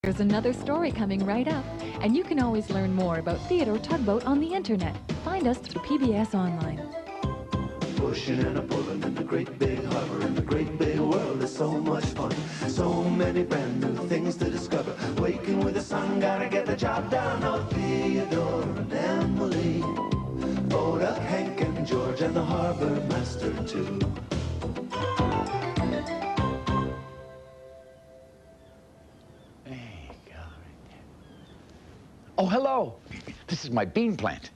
There's another story coming right up, and you can always learn more about Theodore Tugboat on the internet. Find us through PBS Online. Pushing and a pulling in the great big harbor, in the great big world is so much fun. So many brand new things to discover. Waking with the sun, gotta get the job done. Oh, Theodore and Emily, Boda, Hank and George, and the harbor master too. Oh, hello. This is my bean plant.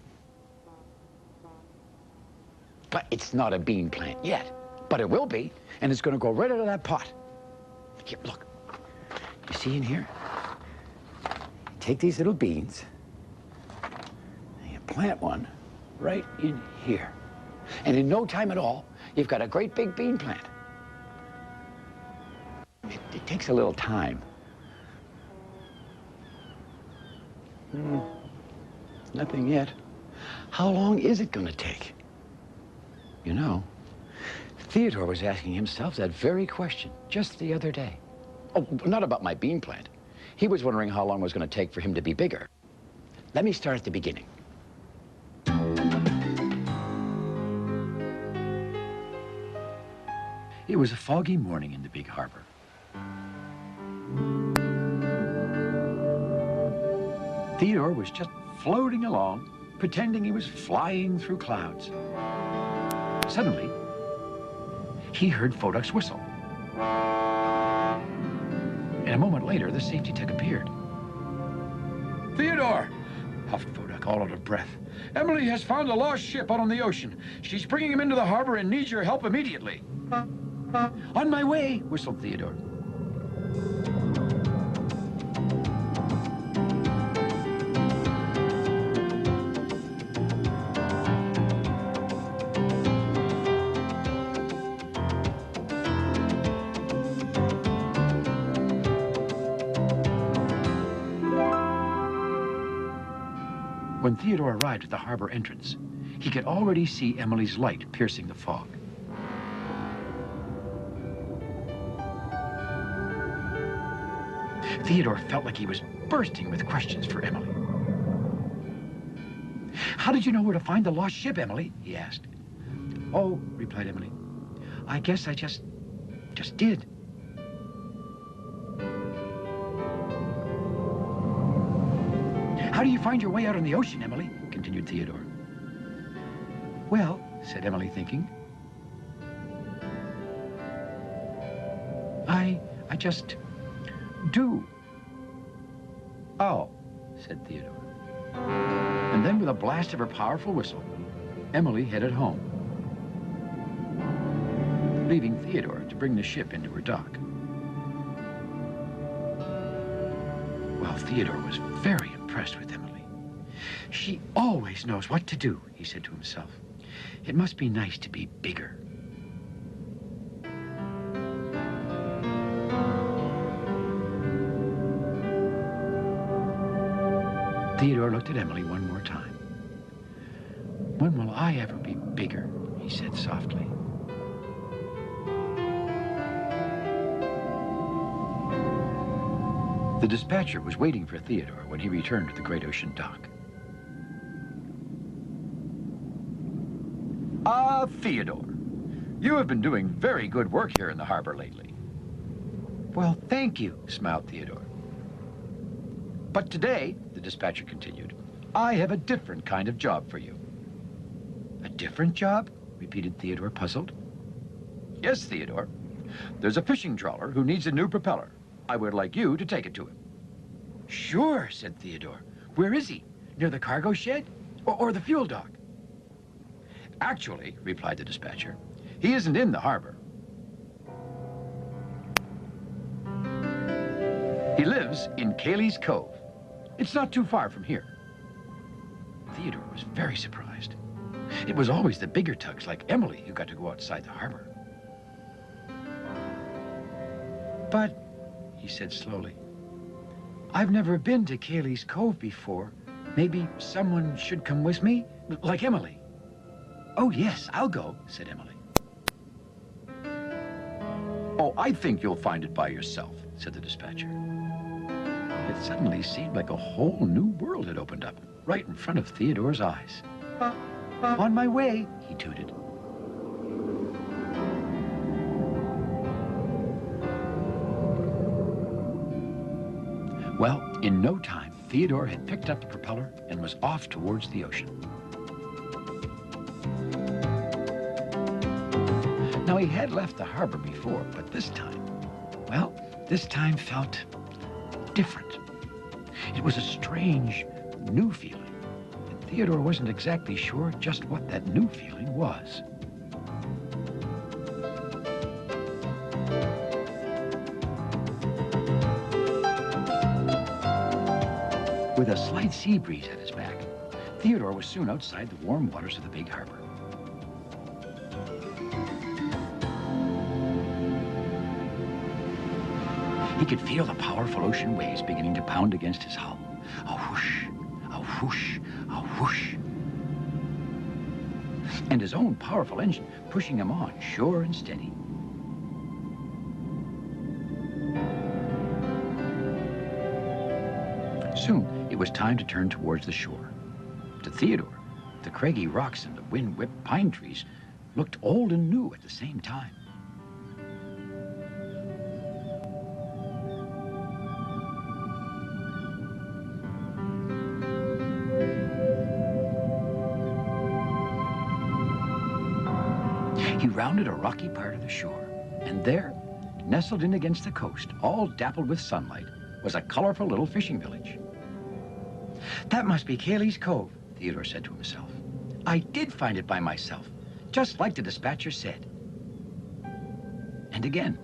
But it's not a bean plant yet. But it will be, and it's going to go right out of that pot. Here, look. You see in here? Take these little beans, and you plant one right in here. And in no time at all, you've got a great big bean plant. It takes a little time. Nothing yet. How long is it going to take? You know, Theodore was asking himself that very question just the other day. Oh, not about my bean plant. He was wondering how long it was going to take for him to be bigger. Let me start at the beginning. It was a foggy morning in the big harbor. Theodore was just floating along, pretending he was flying through clouds. Suddenly, he heard Foduk's whistle. And a moment later, the safety tug appeared. Theodore! Huffed Foduk, all out of breath. Emily has found a lost ship out on the ocean. She's bringing him into the harbor and needs your help immediately. On my way, whistled Theodore. When Theodore arrived at the harbor entrance, he could already see Emily's light piercing the fog. Theodore felt like he was bursting with questions for Emily. "How did you know where to find the lost ship, Emily?" he asked. "Oh," replied Emily, "I guess I just did." "How do you find your way out on the ocean, Emily?" continued Theodore. "Well," said Emily, thinking, I just do." "Oh," said Theodore. And then with a blast of her powerful whistle, Emily headed home, leaving Theodore to bring the ship into her dock. Well, Theodore was very impressed with Emily. "She always knows what to do," he said to himself. "It must be nice to be bigger." Theodore looked at Emily one more time. "When will I ever be bigger?" he said softly. The dispatcher was waiting for Theodore when he returned to the great ocean dock. Ah, Theodore, you have been doing very good work here in the harbor lately. "Well, thank you," smiled Theodore. But today, the dispatcher continued, I have a different kind of job for you. "A different job?" repeated Theodore, puzzled. Yes, Theodore. There's a fishing trawler who needs a new propeller. I would like you to take it to him. "Sure," said Theodore. "Where is he? Near the cargo shed? Or the fuel dock?" Actually, replied the dispatcher, he isn't in the harbor. He lives in Ceilidh's Cove. It's not too far from here. Theodore was very surprised. It was always the bigger tugs like Emily who got to go outside the harbor. "But," he said slowly, "I've never been to Ceilidh's Cove before. Maybe someone should come with me, like Emily." "Oh, yes, I'll go," said Emily. Oh, I think you'll find it by yourself, said the dispatcher. suddenly seemed like a whole new world had opened up, right in front of Theodore's eyes. On my way, he tooted. Well, in no time, Theodore had picked up the propeller and was off towards the ocean. Now, he had left the harbor before, but this time, well, this time felt different. It was a strange, new feeling, and Theodore wasn't exactly sure just what that new feeling was. With a slight sea breeze at his back, Theodore was soon outside the warm waters of the big harbor. He could feel the powerful ocean waves beginning to pound against his hull. A whoosh, a whoosh, a whoosh. And his own powerful engine pushing him on, sure and steady. Soon, it was time to turn towards the shore. To Theodore, the craggy rocks and the wind-whipped pine trees looked old and new at the same time. He rounded a rocky part of the shore, and there, nestled in against the coast, all dappled with sunlight, was a colorful little fishing village. That must be Ceilidh's Cove, Theodore said to himself. I did find it by myself, just like the dispatcher said. And again,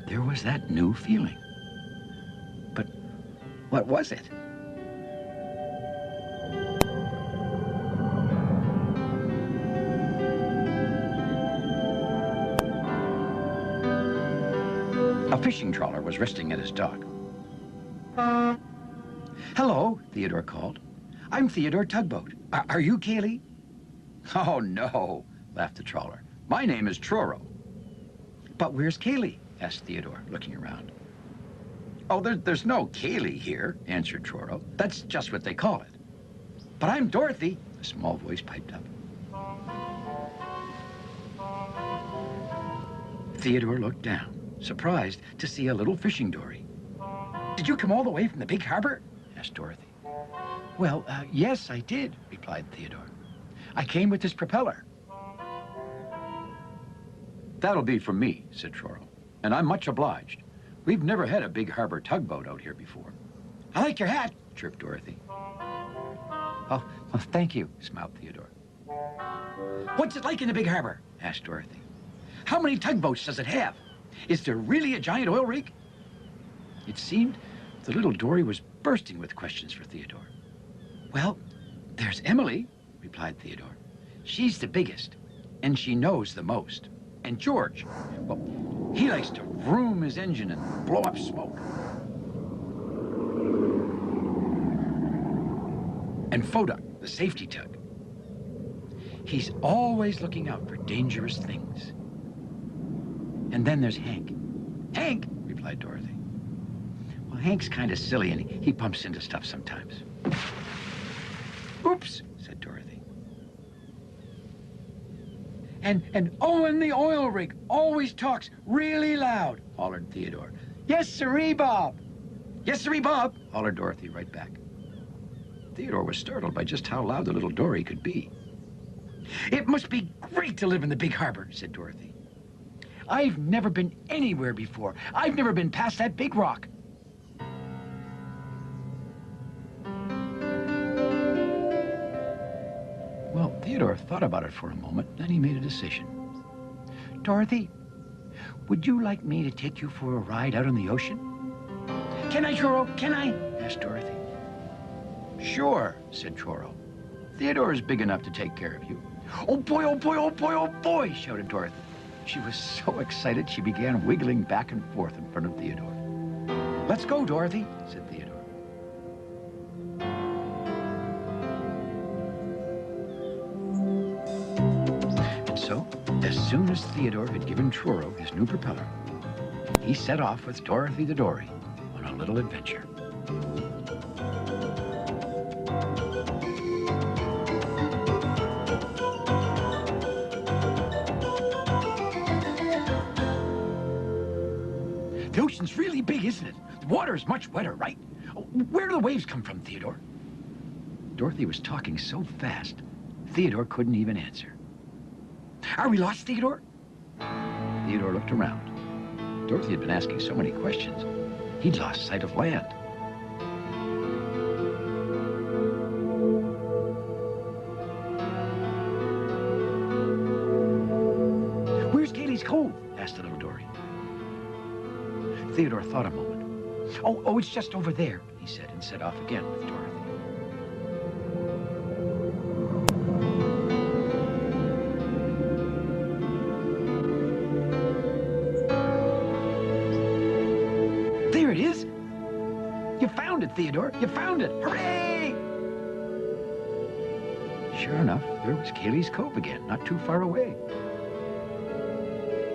there was that new feeling. But what was it? A fishing trawler was resting at his dock. Hello, Theodore called. I'm Theodore Tugboat. Are you Ceilidh? Oh, no, laughed the trawler. My name is Truro. But where's Ceilidh? Asked Theodore, looking around. Oh, there's no Ceilidh here, answered Truro. That's just what they call it. But I'm Dorothy, a small voice piped up. Theodore looked down, surprised to see a little fishing dory. Did you come all the way from the big harbor? Asked Dorothy. Well, yes, I did, replied Theodore. I came with this propeller. That'll be from me, said Truro, and I'm much obliged. We've never had a big harbor tugboat out here before. I like your hat, chirped Dorothy. Oh, well, thank you, smiled Theodore. What's it like in the big harbor? Asked Dorothy. How many tugboats does it have? Is there really a giant oil rig? It seemed the little dory was bursting with questions for Theodore. Well, there's Emily, replied Theodore. She's the biggest, and she knows the most. And George, well, he likes to vroom his engine and blow up smoke. And Foduck, the safety tug. He's always looking out for dangerous things. And then there's Hank. Hank, replied Dorothy. Well, Hank's kind of silly, and he bumps into stuff sometimes. Oops, said Dorothy. And Owen the oil rig always talks really loud, hollered Theodore. Yes, sirree, Bob. Yes, sirree, Bob, hollered Dorothy right back. Theodore was startled by just how loud the little dory could be. It must be great to live in the big harbor, said Dorothy. I've never been anywhere before. I've never been past that big rock. Well, Theodore thought about it for a moment, then he made a decision. Dorothy, would you like me to take you for a ride out on the ocean? Can I, Truro? Can I? Asked Dorothy. Sure, said Truro. Theodore is big enough to take care of you. Oh boy, oh boy, oh boy, oh boy, shouted Dorothy. She was so excited she began wiggling back and forth in front of Theodore. Let's go, Dorothy, said Theodore. And so, as soon as Theodore had given Truro his new propeller, he set off with Dorothy the dory on a little adventure. ocean's really big, isn't it? The water is much wetter, right? Where do the waves come from, Theodore? Dorothy was talking so fast, Theodore couldn't even answer. Are we lost, Theodore? Theodore looked around. Dorothy had been asking so many questions, he'd lost sight of land. Where's Ceilidh's Cove? Asked the little Dory. Theodore thought a moment. Oh, it's just over there, he said, and set off again with Dorothy. There it is! You found it, Theodore! You found it! Hooray! Sure enough, there was Ceilidh's Cove again, not too far away.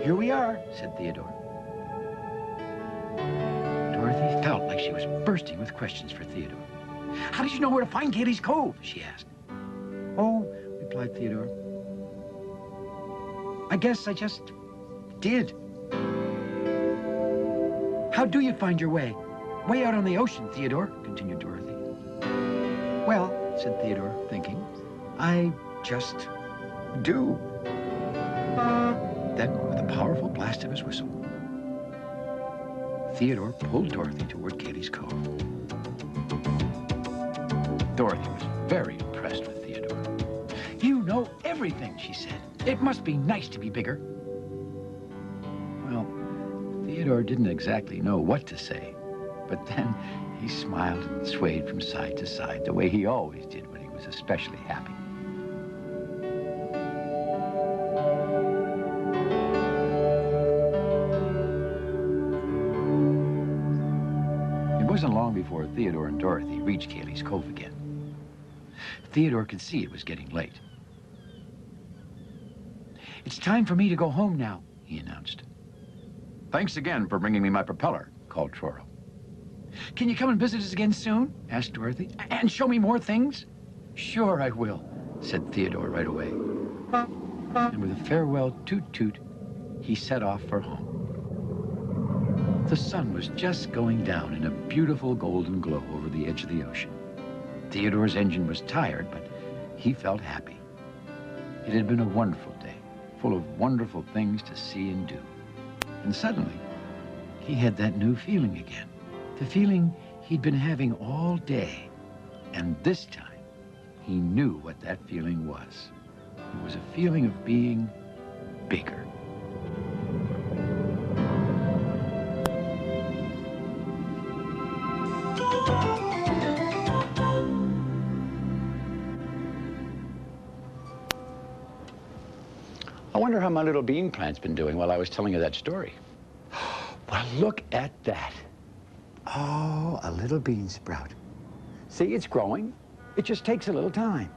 Here we are, said Theodore. Dorothy felt like she was bursting with questions for Theodore. How did you know where to find Ceilidh's Cove? She asked. Oh, replied Theodore. I guess I just did. How do you find your way? Way out on the ocean, Theodore, continued Dorothy. Well, said Theodore, thinking, I just do. Then, with a powerful blast of his whistle, Theodore pulled Dorothy toward Ceilidh's Cove. Dorothy was very impressed with Theodore. You know everything, she said. It must be nice to be bigger. Well, Theodore didn't exactly know what to say, but then he smiled and swayed from side to side the way he always did when he was especially happy. It wasn't long before Theodore and Dorothy reached Ceilidh's Cove again. Theodore could see it was getting late. It's time for me to go home now, he announced. Thanks again for bringing me my propeller, called Troro. Can you come and visit us again soon? Asked Dorothy. And show me more things? Sure I will, said Theodore right away. And with a farewell toot-toot, he set off for home. The sun was just going down in a beautiful golden glow over the edge of the ocean. Theodore's engine was tired, but he felt happy. It had been a wonderful day, full of wonderful things to see and do. And suddenly, he had that new feeling again. The feeling he'd been having all day. And this time, he knew what that feeling was. It was a feeling of being bigger. I wonder how my little bean plant's been doing while I was telling you that story. Well, look at that. Oh, a little bean sprout. See, it's growing. It just takes a little time.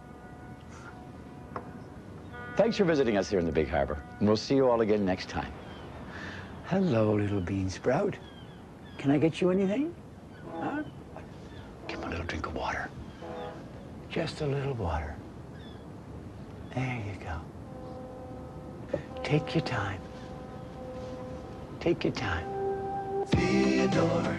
Thanks for visiting us here in the Big Harbor, and we'll see you all again next time. Hello, little bean sprout. Can I get you anything? Huh? Give me a little drink of water. Just a little water. There you go. Take your time. Take your time. Theodore.